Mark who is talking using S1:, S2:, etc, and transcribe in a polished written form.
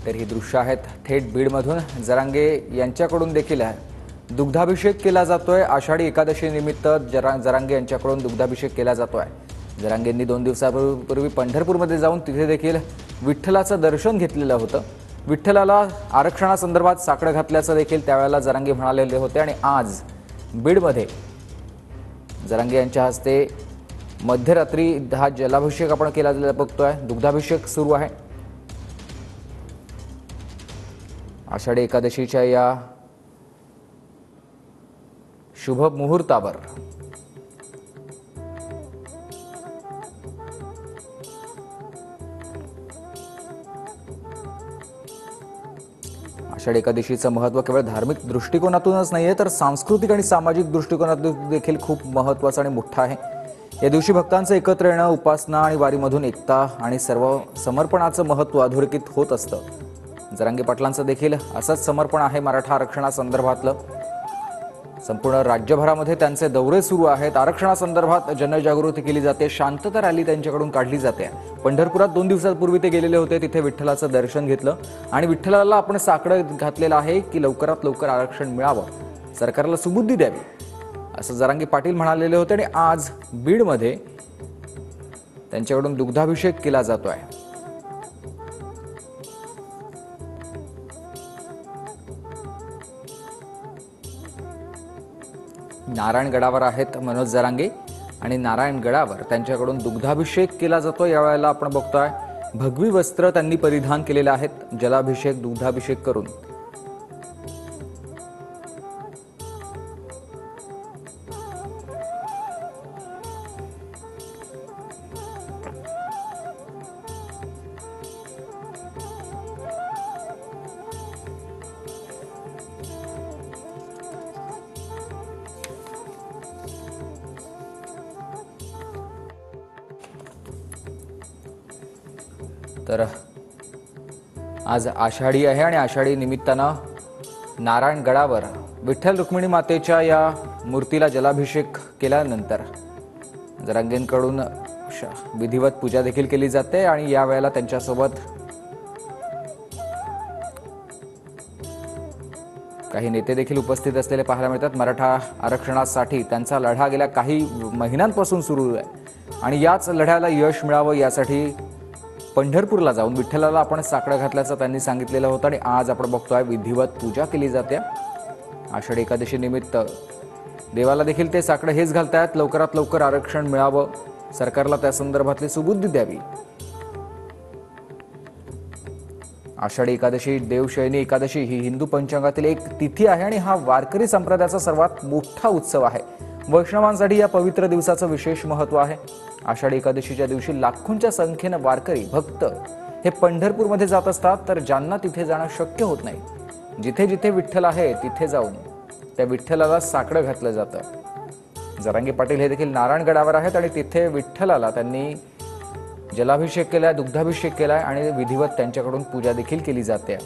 S1: तर ही दृश्य आहेत थेट बीडमधून जरांगे यांच्याकडून देखील दुग्धाभिषेक केला जातोय। आषाढी एकादशी निमित्त जरांगे यांच्याकडून दुग्धाभिषेक केला जातोय। जरांगेंनी 2 दिवसापूर्वी पंढरपूरमध्ये जाऊन तिथे देखील विठ्ठलाचं दर्शन घेतलेलं होतं। विठ्ठलाला आरक्षणासंदर्भात साकडं घातल्याचं देखील त्यावेळेला जरांगे म्हणालेले होते आणि आज बीडमध्ये जरांगे यांच्या हस्ते मध्यरात्री हा जलाभिषेक आपण केला बघतोय। दुग्धाभिषेक सुरू आहे। आषाढी एकादशीच्या या शुभ मुहूर्तावर आषाढी एकादशीचं महत्त्व केवळ धार्मिक दृष्टिकोनातूनच नाहीये तर सांस्कृतिक आणि सामाजिक दृष्टिकोनातून देखील खूप महत्त्वाचं आणि मोठं आहे। या दिवशी भक्तांचं एकत्र येणं, उपासना आणि वारीमधून एकता आणि सर्व समर्पणाचं महत्त्व अधोरेखित होत असतं। जरांगे पाटलांचं देखील असंच समर्पण आहे। मराठा आरक्षणासंदर्भातलं संपूर्ण राज्यभरामध्ये त्यांचे दौरे सुरू आहेत। आरक्षणासंदर्भात जनजागृती केली जाते, शांतता रॅली त्यांच्याकडून काढली जाते। पंढरपुरात 2 दिवसांपूर्वी ते गेलेले होते, तिथे विठ्ठलाचं दर्शन घेतलं आणि विठ्ठलाला आपण साकडं घातलेलं आहे की लवकरात लवकर आरक्षण मिळावं, सरकारला सुबुद्धी द्यावी असं जरांगे पाटील म्हणालेले होते। आणि आज बीडमध्ये त्यांच्याकडून दुग्धाभिषेक केला जातोय। नारायणगडावर आहेत मनोज जरांगे आणि नारायणगडावर त्यांच्याकडून दुग्धाभिषेक केला जातो। यावेळेला आपण बघतोय भगवी वस्त्र त्यांनी परिधान केलेले आहेत। जलाभिषेक दुग्धाभिषेक करून तर आज आषाढी आहे आणि आषाढी निमित्तानं नारायणगडावर विठ्ठल रुक्मिणी मातेच्या या मूर्तीला जलाभिषेक केल्यानंतर जरांगेंकडून विधिवत पूजा देखील केली जाते आणि यावेळेला त्यांच्यासोबत काही नेते देखील उपस्थित असलेले पाहायला मिळतात। मराठा आरक्षणासाठी त्यांचा लढा गेल्या काही महिन्यांपासून सुरू आहे आणि याच लढ्याला यश मिळावं यासाठी पंढरपूरला जाऊन विठ्ठलाला आपण साकडं घातल्याचं त्यांनी सांगितलेलं होतं आणि आज आपण बघतोय विधिवत पूजा केली जाते। आषाढी एकादशी निमित्त देवाला देखील ते साकडं हेच घालतायत, लवकरात लवकर आरक्षण मिळावं, सरकारला त्या संदर्भातली सुबुद्धी द्यावी। आषाढी एकादशी देवशयनी एकादशी ही हिंदू पंचांगातील एक तिथी आहे आणि हा वारकरी संप्रदायाचा सर्वात मोठा उत्सव आहे। वैष्णवांसाठी या पवित्र दिवसाचं विशेष महत्त्व आहे। आषाढी एकादशीच्या दिवशी लाखोंच्या संख्येने वारकरी भक्त हे पंढरपूरमध्ये जात असतात, तर ज्यांना तिथे जाणं शक्य होत नाही, जिथे जिथे विठ्ठल आहे तिथे जाऊन त्या विठ्ठलाला साकडं घातलं जातं। जरांगे पाटील हे देखील नारायणगडावर आहेत आणि तिथे विठ्ठलाला त्यांनी जलाभिषेक केलाय, दुग्धाभिषेक केलाय आणि विधिवत त्यांच्याकडून पूजा देखील केली जाते।